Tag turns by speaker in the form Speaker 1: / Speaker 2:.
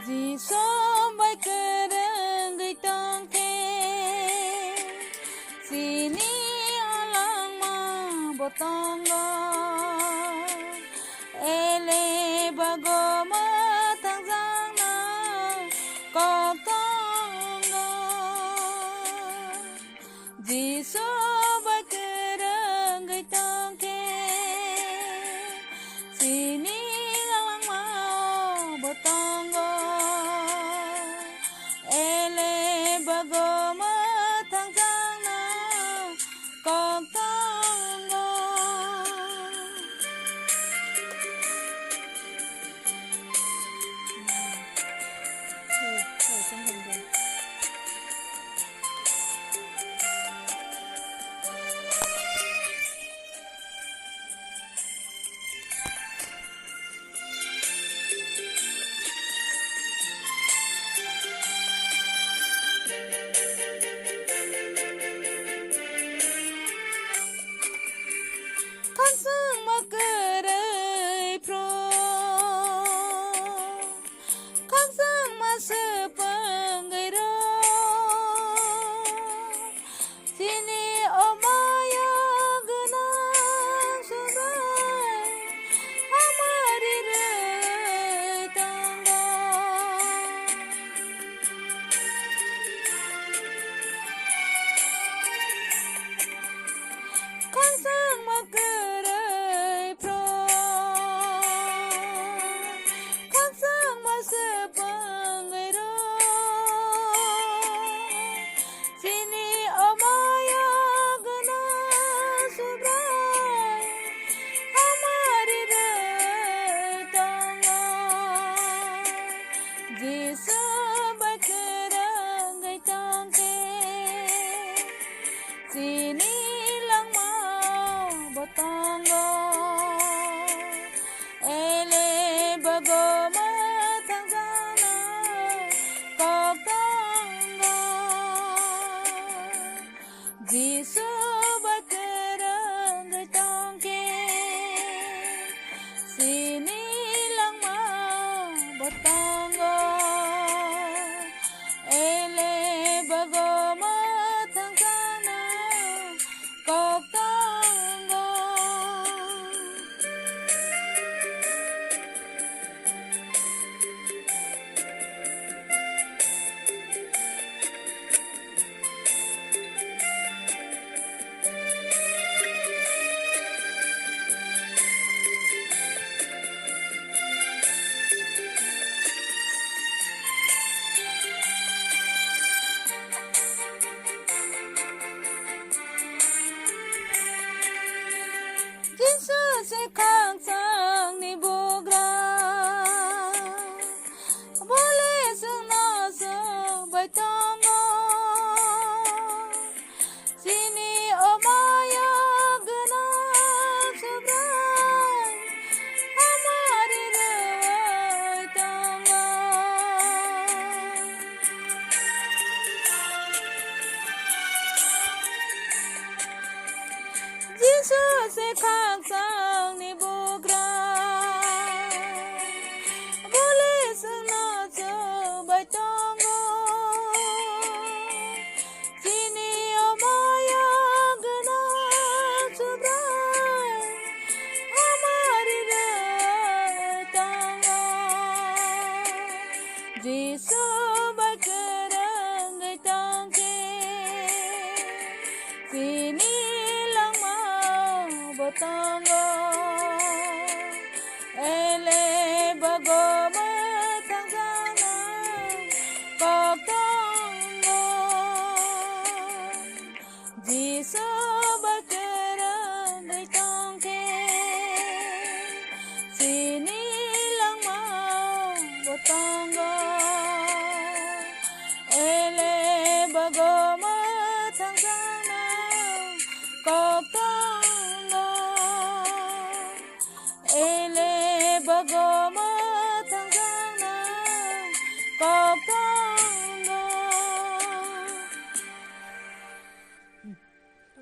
Speaker 1: Jiso bay kereng gitong ke sini alang ma botonggo ele bago matang giang na kokonggo Jiso bay kereng gitong ke sini alang ma botonggo Sini lang mau botonggo ele bago matang sana kokonggo Jisu bakerang gatong ke sini lang mau botonggo ele bago se khang sang ni bugra bole sung na so bai tongo sini omaya gana sabrai hamari re tongo Jesus se khang sang ni bugra bole suna cho bai tongo sini omaya gana sabrai hamari re tongo Jesus